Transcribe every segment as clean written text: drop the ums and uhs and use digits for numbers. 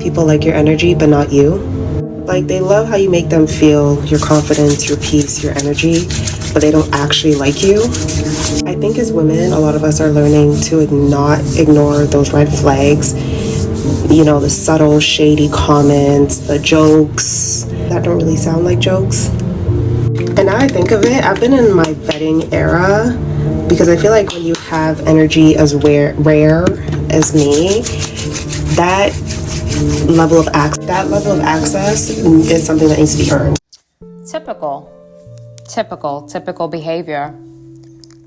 People like your energy, but not you. Like, they love how you make them feel your confidence, your peace, your energy, but they don't actually like you. I think as women, a lot of us are learning to not ignore those red flags. You know, the subtle, shady comments, the jokes that don't really sound like jokes. And now I think of it, I've been in my vetting era because I feel like when you have energy as rare as me, that level of access is something that needs to be earned. Typical behavior.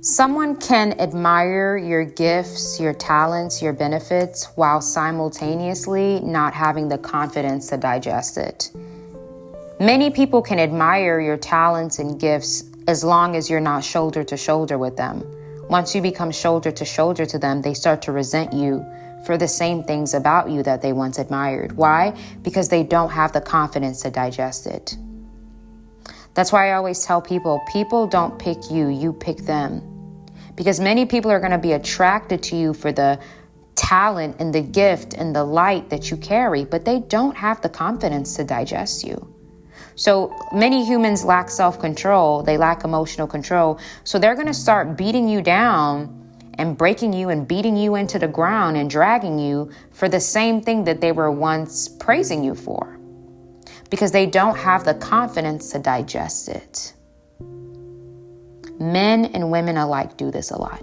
Someone can admire your gifts, your talents, your benefits, while simultaneously not having the confidence to digest it. Many people can admire your talents and gifts as long as you're not shoulder to shoulder with them. Once you become shoulder to shoulder to them, they start to resent you for the same things about you that they once admired. Why? Because they don't have the confidence to digest it. That's why I always tell people don't pick you, you pick them. Because many people are going to be attracted to you for the talent and the gift and the light that you carry, but they don't have the confidence to digest you. So many humans lack self-control. They lack emotional control. So they're going to start beating you down and breaking you and beating you into the ground and dragging you for the same thing that they were once praising you for, because they don't have the confidence to digest it. Men and women alike do this a lot.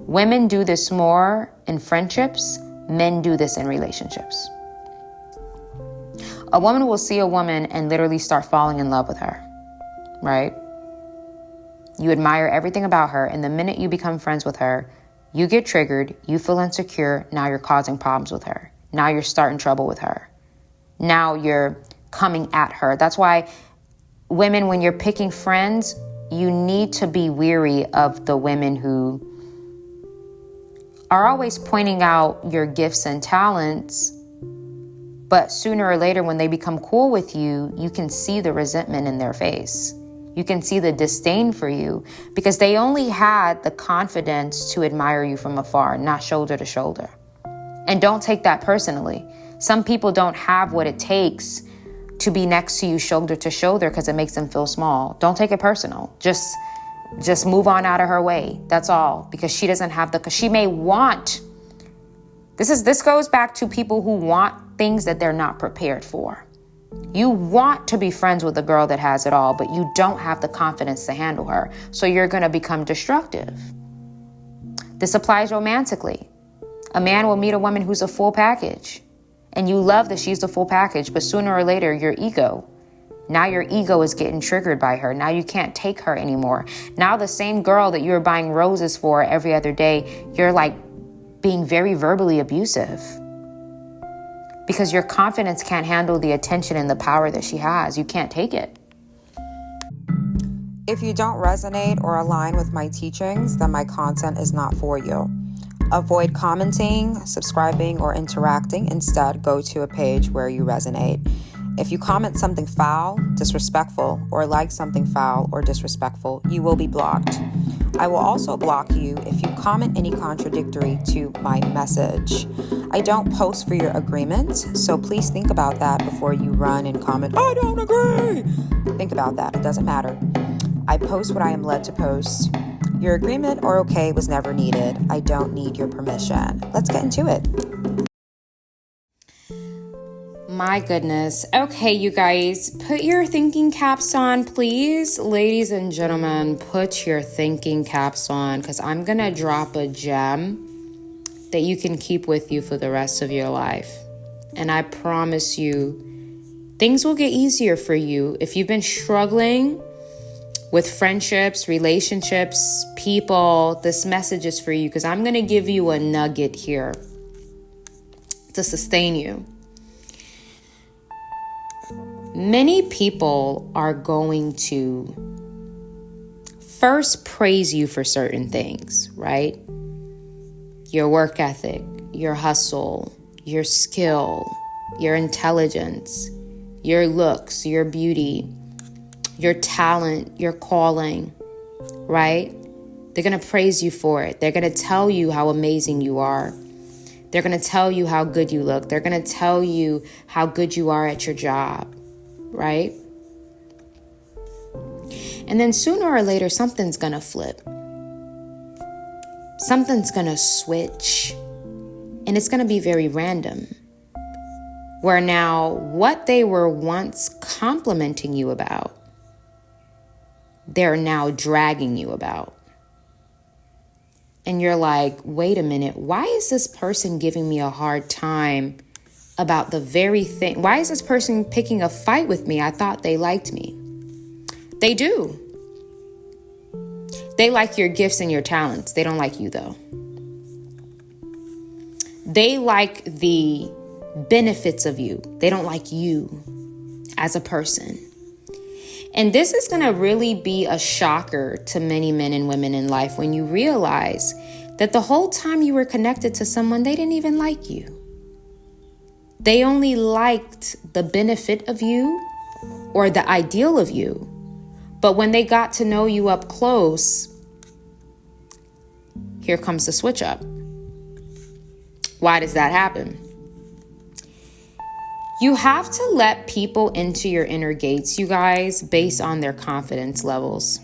Women do this more in friendships. Men do this in relationships. A woman will see a woman and literally start falling in love with her, right? You admire everything about her, and the minute you become friends with her, you get triggered, you feel insecure, now you're causing problems with her. Now you're starting trouble with her. Now you're coming at her. That's why women, when you're picking friends, you need to be weary of the women who are always pointing out your gifts and talents, but sooner or later when they become cool with you, you can see the resentment in their face. You can see the disdain for you because they only had the confidence to admire you from afar, not shoulder to shoulder. And don't take that personally. Some people don't have what it takes to be next to you shoulder to shoulder because it makes them feel small. Don't take it personal. Just move on out of her way. That's all. Because she doesn't have she may want. This goes back to people who want things that they're not prepared for. You want to be friends with a girl that has it all, but you don't have the confidence to handle her. So you're going to become destructive. This applies romantically. A man will meet a woman who's a full package, and you love that she's the full package, but sooner or later, your ego is getting triggered by her. Now you can't take her anymore. Now the same girl that you're buying roses for every other day, you're like being very verbally abusive because your confidence can't handle the attention and the power that she has. You can't take it. If you don't resonate or align with my teachings, then my content is not for you. Avoid commenting, subscribing, or interacting. Instead, go to a page where you resonate. If you comment something foul, disrespectful, or like something foul or disrespectful, you will be blocked. I will also block you if you comment any contradictory to my message. I don't post for your agreement, so please think about that before you run and comment, "I don't agree." Think about that. It doesn't matter. I post what I am led to post. Your agreement or okay was never needed. I don't need your permission. Let's get into it. My goodness. Okay, you guys, put your thinking caps on, please. Ladies and gentlemen, put your thinking caps on because I'm going to drop a gem that you can keep with you for the rest of your life. And I promise you, things will get easier for you. If you've been struggling with friendships, relationships, people, this message is for you because I'm going to give you a nugget here to sustain you. Many people are going to first praise you for certain things, right? Your work ethic, your hustle, your skill, your intelligence, your looks, your beauty, your talent, your calling, right? They're going to praise you for it. They're going to tell you how amazing you are. They're going to tell you how good you look. They're going to tell you how good you are at your job, right? And then sooner or later, something's going to flip. Something's going to switch. And it's going to be very random. Where now what they were once complimenting you about, they're now dragging you about. And you're like, wait a minute, why is this person giving me a hard time about the very thing? Why is this person picking a fight with me? I thought they liked me. They do. They like your gifts and your talents. They don't like you, though. They like the benefits of you. They don't like you as a person. And this is going to really be a shocker to many men and women in life when you realize that the whole time you were connected to someone, they didn't even like you. They only liked the benefit of you or the ideal of you. But when they got to know you up close, here comes the switch up. Why does that happen? You have to let people into your inner gates, you guys, based on their confidence levels.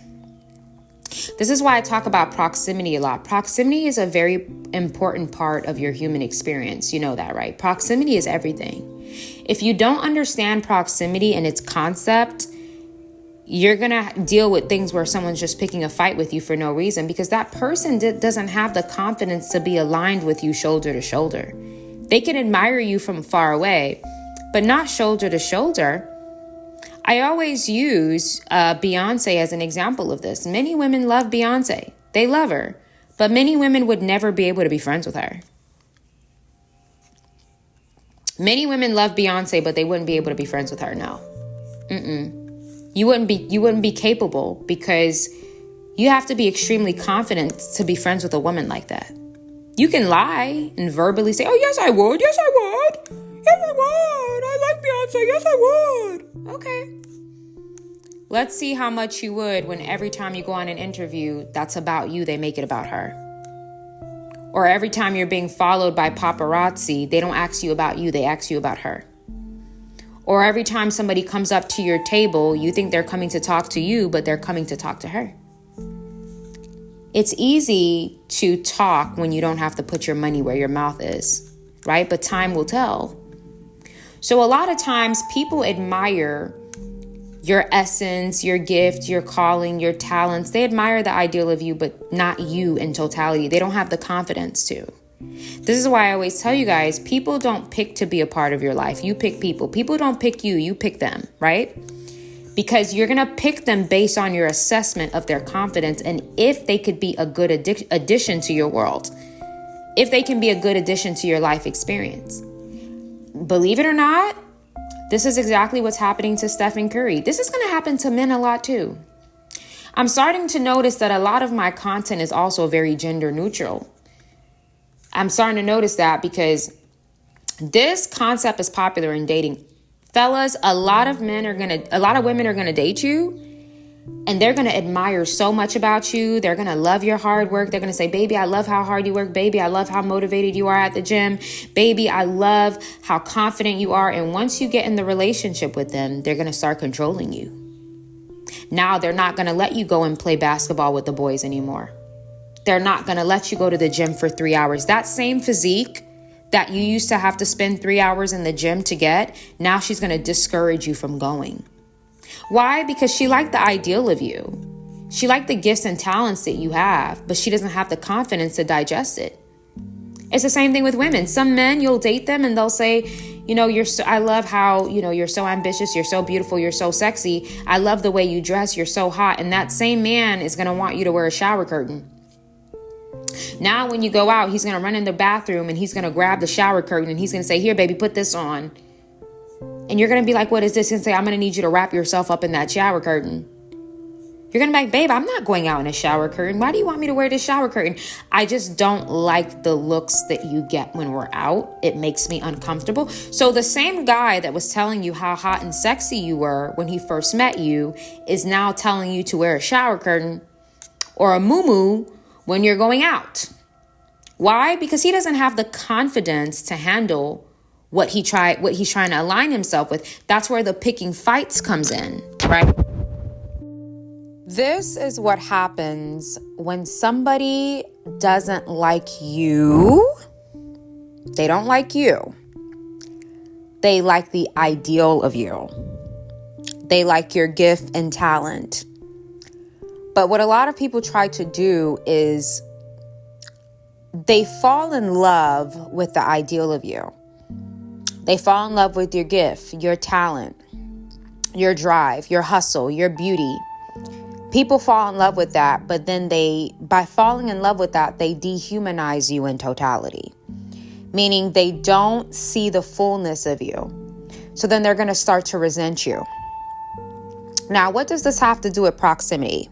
This is why I talk about proximity a lot. Proximity is a very important part of your human experience. You know that, right? Proximity is everything. If you don't understand proximity and its concept, you're going to deal with things where someone's just picking a fight with you for no reason because that person doesn't have the confidence to be aligned with you shoulder to shoulder. They can admire you from far away, but not shoulder to shoulder. I always use Beyonce as an example of this. Many women love Beyonce. They love her, but many women would never be able to be friends with her. Many women love Beyonce, but they wouldn't be able to be friends with her. No. You wouldn't be capable because you have to be extremely confident to be friends with a woman like that. You can lie and verbally say, oh, yes, I would. Yes, I would. Yes, I would. I like Beyonce. Yes, I would. Okay. Let's see how much you would when every time you go on an interview that's about you, they make it about her. Or every time you're being followed by paparazzi, they don't ask you about you, they ask you about her. Or every time somebody comes up to your table, you think they're coming to talk to you, but they're coming to talk to her. It's easy to talk when you don't have to put your money where your mouth is, right? But time will tell. So a lot of times people admire your essence, your gift, your calling, your talents. They admire the ideal of you, but not you in totality. They don't have the confidence to. This is why I always tell you guys, people don't pick to be a part of your life. You pick people. People don't pick you. You pick them, right? Because you're going to pick them based on your assessment of their confidence and if they could be a good addition to your world, if they can be a good addition to your life experience. Believe it or not, this is exactly what's happening to Stephen Curry. This is going to happen to men a lot too. I'm starting to notice that a lot of my content is also very gender neutral. I'm starting to notice that because this concept is popular in dating. Fellas, a lot of women are going to date you and they're going to admire so much about you. They're going to love your hard work. They're going to say, baby, I love how hard you work. Baby, I love how motivated you are at the gym. Baby, I love how confident you are. And once you get in the relationship with them, they're going to start controlling you. Now they're not going to let you go and play basketball with the boys anymore. They're not going to let you go to the gym for 3 hours. That same physique that you used to have to spend 3 hours in the gym to get, now she's going to discourage you from going. Why? Because she liked the ideal of you. She liked the gifts and talents that you have, but she doesn't have the confidence to digest it. It's the same thing with women. Some men, you'll date them and they'll say, I love how, you're so ambitious, you're so beautiful, you're so sexy. I love the way you dress, you're so hot. And that same man is going to want you to wear a shower curtain. Now, when you go out, he's going to run in the bathroom and he's going to grab the shower curtain and he's going to say, here, baby, put this on. And you're going to be like, what is this? And say, I'm going to need you to wrap yourself up in that shower curtain. You're going to be like, babe, I'm not going out in a shower curtain. Why do you want me to wear this shower curtain? I just don't like the looks that you get when we're out. It makes me uncomfortable. So the same guy that was telling you how hot and sexy you were when he first met you is now telling you to wear a shower curtain or a muumuu when you're going out, Why? Because he doesn't have the confidence to handle what he's trying to align himself with. That's where the picking fights comes in, right? This is what happens when somebody doesn't like you. They don't like you. They like the ideal of you. They like your gift and talent. But what a lot of people try to do is they fall in love with the ideal of you. They fall in love with your gift, your talent, your drive, your hustle, your beauty. People fall in love with that, but then by falling in love with that, they dehumanize you in totality. Meaning they don't see the fullness of you. So then they're going to start to resent you. Now, what does this have to do with proximity?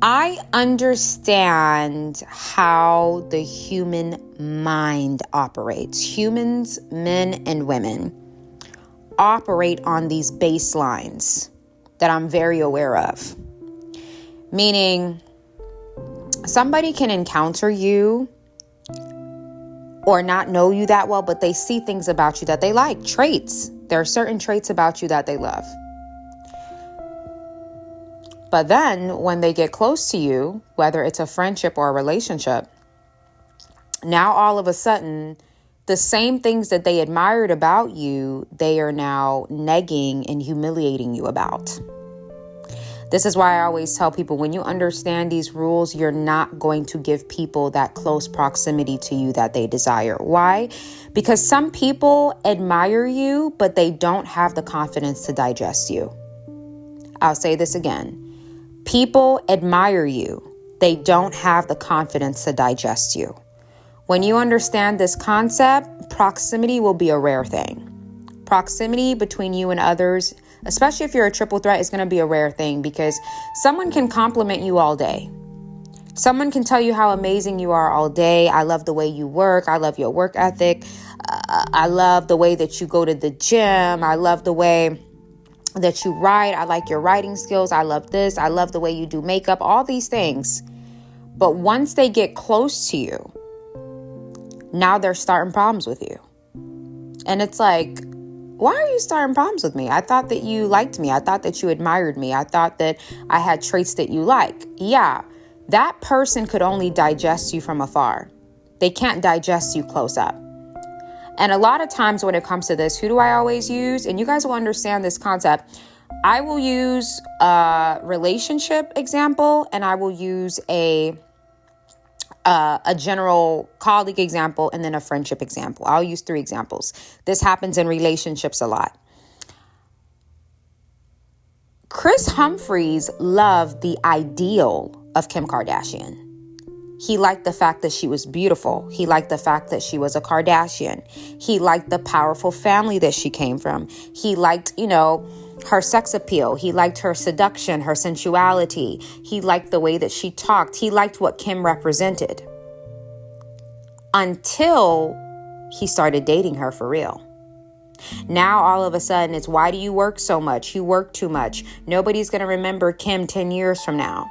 I understand how the human mind operates. Humans, men and women, operate on these baselines that I'm very aware of. Meaning, somebody can encounter you or not know you that well, but they see things about you that they like, traits. There are certain traits about you that they love. But then when they get close to you, whether it's a friendship or a relationship, now all of a sudden, the same things that they admired about you, they are now negging and humiliating you about. This is why I always tell people, when you understand these rules, you're not going to give people that close proximity to you that they desire. Why? Because some people admire you, but they don't have the confidence to digest you. I'll say this again. People admire you. They don't have the confidence to digest you. When you understand this concept, proximity will be a rare thing. Proximity between you and others, especially if you're a triple threat, is going to be a rare thing, because someone can compliment you all day. Someone can tell you how amazing you are all day. I love the way you work. I love your work ethic. I love the way that you go to the gym. I love the way that you write. I like your writing skills. I love this. I love the way you do makeup, all these things. But once they get close to you, now they're starting problems with you. And it's like, why are you starting problems with me? I thought that you liked me. I thought that you admired me. I thought that I had traits that you like. Yeah, that person could only digest you from afar. They can't digest you close up. And a lot of times when it comes to this, who do I always use? And you guys will understand this concept. I will use a relationship example, and I will use a general colleague example, and then a friendship example. I'll use 3 examples. This happens in relationships a lot. Chris Humphries loved the ideal of Kim Kardashian. He liked the fact that she was beautiful. He liked the fact that she was a Kardashian. He liked the powerful family that she came from. He liked, her sex appeal. He liked her seduction, her sensuality. He liked the way that she talked. He liked what Kim represented. Until he started dating her for real. Now, all of a sudden, it's, why do you work so much? You work too much. Nobody's going to remember Kim 10 years from now.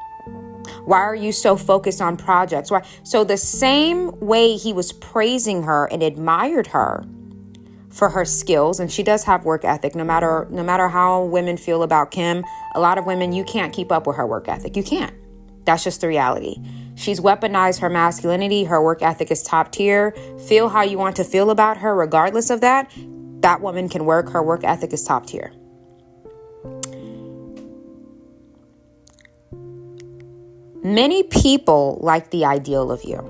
Why are you so focused on projects? Why? So the same way he was praising her and admired her for her skills, and she does have work ethic, no matter how women feel about Kim, a lot of women, you can't keep up with her work ethic. You can't. That's just the reality. She's weaponized her masculinity. Her work ethic is top tier. Feel how you want to feel about her. Regardless of that, that woman can work. Her work ethic is top tier. Many people like the ideal of you.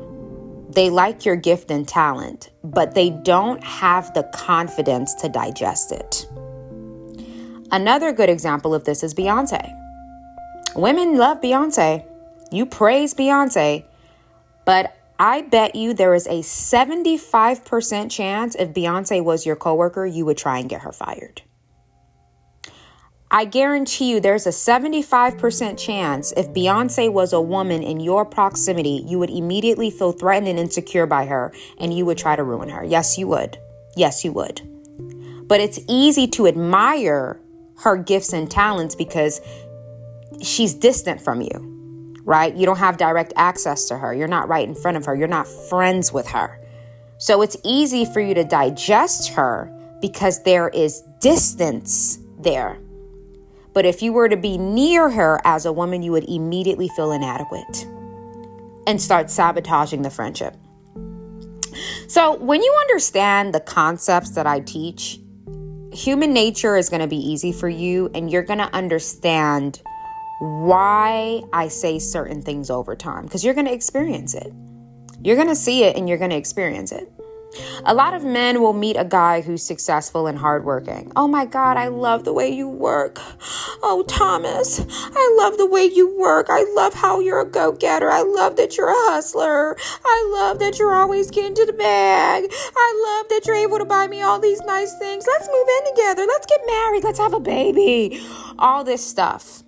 They like your gift and talent, but they don't have the confidence to digest it. Another good example of this is Beyonce. Women love Beyonce. You praise Beyonce, but I bet you there is a 75% chance if Beyonce was your coworker, you would try and get her fired. I guarantee you there's a 75% chance if Beyonce was a woman in your proximity, you would immediately feel threatened and insecure by her, and you would try to ruin her. Yes, you would. Yes, you would. But it's easy to admire her gifts and talents because she's distant from you. right? You don't have direct access to her. You're not right in front of her. You're not friends with her. So it's easy for you to digest her because there is distance there. But if you were to be near her as a woman, you would immediately feel inadequate and start sabotaging the friendship. So when you understand the concepts that I teach, human nature is going to be easy for you, and you're going to understand why I say certain things over time, because you're going to experience it. You're going to see it and you're going to experience it. A lot of men will meet a guy who's successful and hardworking. Oh my God, I love the way you work. Oh, Thomas, I love the way you work. I love how you're a go-getter. I love that you're a hustler. I love that you're always getting to the bag. I love that you're able to buy me all these nice things. Let's move in together. Let's get married. Let's have a baby. All this stuff.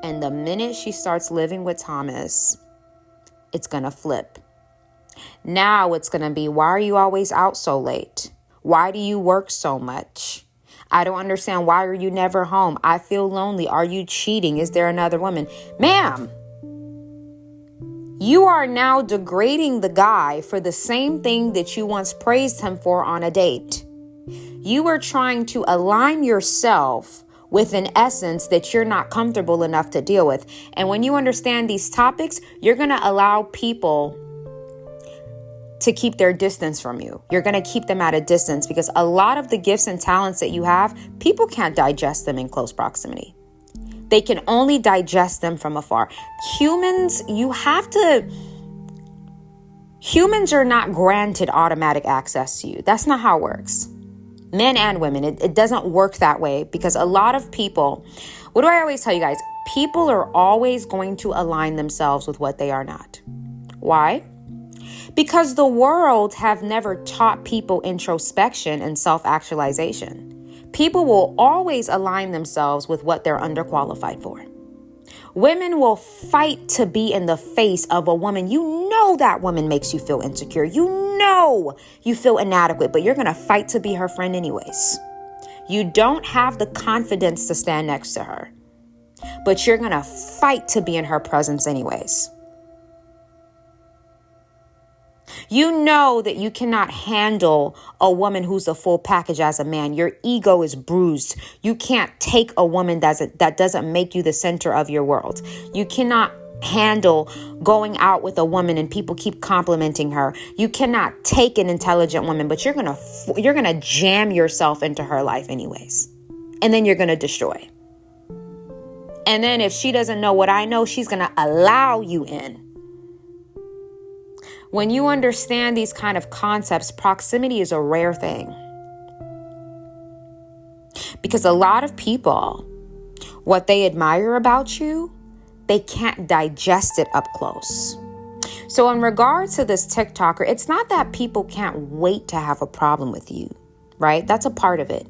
And the minute she starts living with Thomas, it's going to flip. Now it's going to be, why are you always out so late? Why do you work so much? I don't understand. Why are you never home? I feel lonely. Are you cheating? Is there another woman? Ma'am, you are now degrading the guy for the same thing that you once praised him for on a date. You are trying to align yourself with an essence that you're not comfortable enough to deal with. And when you understand these topics, you're going to allow people to keep their distance from you. You're going to keep them at a distance because a lot of the gifts and talents that you have, people can't digest them in close proximity. They can only digest them from afar. Humans are not granted automatic access to you. That's not how it works. Men and women, it doesn't work that way because a lot of people, what do I always tell you guys? People are always going to align themselves with what they are not. Why? Because the world have never taught people introspection and self-actualization. People will always align themselves with what they're underqualified for. Women will fight to be in the face of a woman. You know that woman makes you feel insecure. You know you feel inadequate, but you're going to fight to be her friend anyways. You don't have the confidence to stand next to her, but you're going to fight to be in her presence anyways. You know that you cannot handle a woman who's a full package as a man. Your ego is bruised. You can't take a woman that doesn't make you the center of your world. You cannot handle going out with a woman and people keep complimenting her. You cannot take an intelligent woman, but you're gonna jam yourself into her life anyways. And then you're gonna destroy. And then if she doesn't know what I know, she's gonna allow you in. When you understand these kind of concepts, proximity is a rare thing. Because a lot of people, what they admire about you, they can't digest it up close. So in regards to this TikToker, it's not that people can't wait to have a problem with you, right? That's a part of it.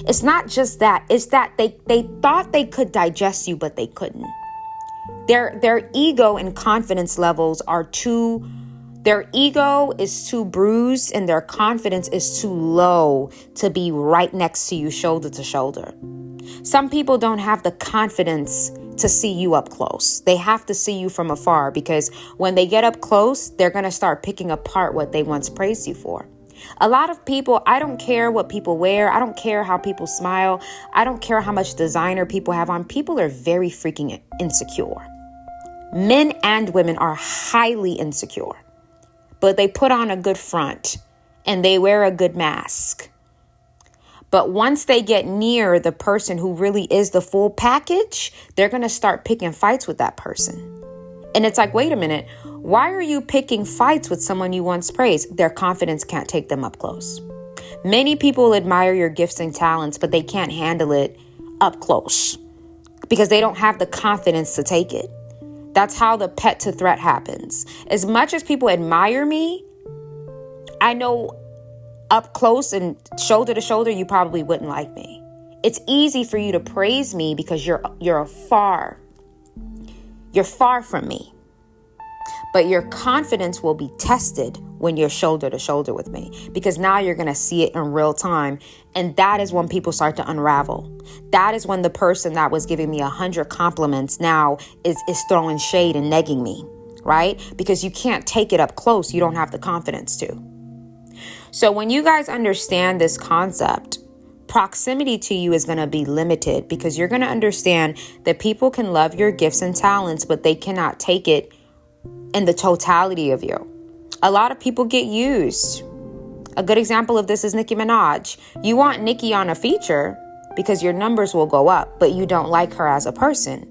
It's not just that. It's that they thought they could digest you, but they couldn't. Their ego and confidence levels are too... Their ego is too bruised and their confidence is too low to be right next to you, shoulder to shoulder. Some people don't have the confidence to see you up close. They have to see you from afar because when they get up close, they're going to start picking apart what they once praised you for. A lot of people, I don't care what people wear. I don't care how people smile. I don't care how much designer people have on. People are very freaking insecure. Men and women are highly insecure. But they put on a good front and they wear a good mask. But once they get near the person who really is the full package, they're going to start picking fights with that person. And it's like, wait a minute, why are you picking fights with someone you once praised? Their confidence can't take them up close. Many people admire your gifts and talents, but they can't handle it up close because they don't have the confidence to take it. That's how the pet to threat happens. As much as people admire me, I know up close and shoulder to shoulder, you probably wouldn't like me. It's easy for you to praise me because you're far from me. But your confidence will be tested when you're shoulder to shoulder with me, because now you're going to see it in real time. And that is when people start to unravel. That is when the person that was giving me 100 compliments now is throwing shade and negging me, right? Because you can't take it up close. You don't have the confidence to. So when you guys understand this concept, proximity to you is going to be limited, because you're going to understand that people can love your gifts and talents, but they cannot take it in the totality of you. A lot of people get used. A good example of this is Nicki Minaj. You want Nicki on a feature because your numbers will go up, but you don't like her as a person,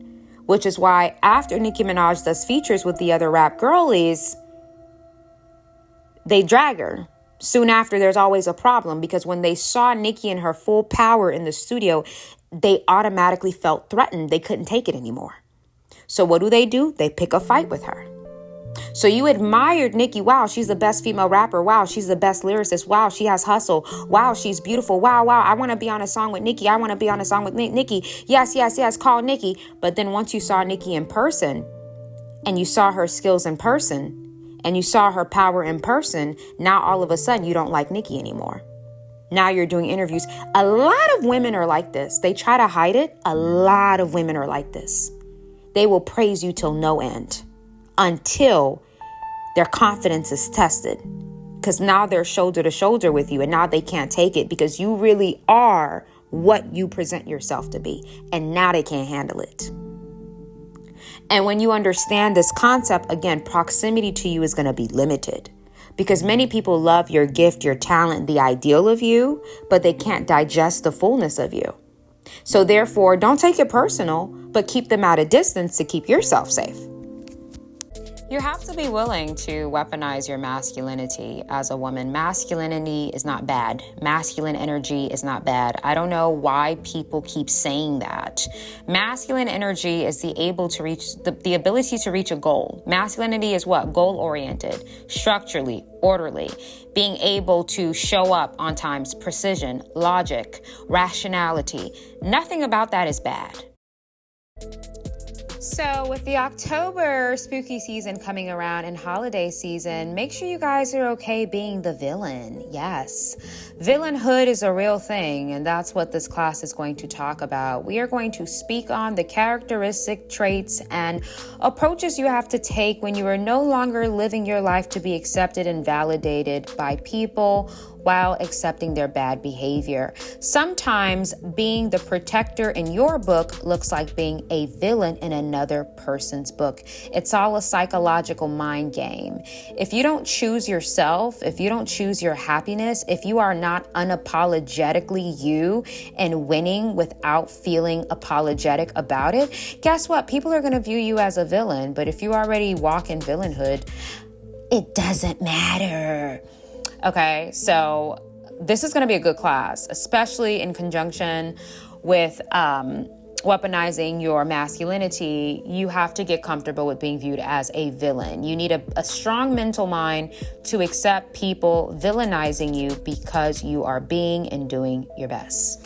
which is why after Nicki Minaj does features with the other rap girlies, they drag her. Soon after, there's always a problem, because when they saw Nicki in her full power in the studio, they automatically felt threatened. They couldn't take it anymore. So what do? They pick a fight with her. So you admired Nicki. Wow, she's the best female rapper. Wow, she's the best lyricist. Wow, she has hustle. Wow, she's beautiful. Wow, I want to be on a song with Nicki. I want to be on a song with Nicki. Yes, call Nicki. But then once you saw Nicki in person, and you saw her skills in person, and you saw her power in person, now all of a sudden you don't like Nicki anymore. Now you're doing interviews. A lot of women are like this. They try to hide it. A lot of women are like this. They will praise you till no end, until their confidence is tested, because now they're shoulder to shoulder with you, and now they can't take it because you really are what you present yourself to be, and now they can't handle it. And when you understand this concept, again, proximity to you is going to be limited, because many people love your gift, your talent, the ideal of you, but they can't digest the fullness of you. So therefore, don't take it personal, but keep them at a distance to keep yourself safe. You have to be willing to weaponize your masculinity as a woman. Masculinity is not bad. Masculine energy is not bad. I don't know why people keep saying that. Masculine energy is the ability to reach a goal. Masculinity is what? Goal-oriented, structurally, orderly, being able to show up on times, precision, logic, rationality. Nothing about that is bad. So with the October spooky season coming around and holiday season, make sure you guys are okay being the villain. Yes, villainhood is a real thing, and that's what this class is going to talk about. We are going to speak on the characteristic traits and approaches you have to take when you are no longer living your life to be accepted and validated by people while accepting their bad behavior. Sometimes being the protector in your book looks like being a villain in another person's book. It's all a psychological mind game. If you don't choose yourself, if you don't choose your happiness, if you are not unapologetically you and winning without feeling apologetic about it, guess what? People are going to view you as a villain. But if you already walk in villainhood, it doesn't matter. Okay, so this is going to be a good class, especially in conjunction with weaponizing your masculinity. You have to get comfortable with being viewed as a villain. You need a strong mental mind to accept people villainizing you because you are being and doing your best.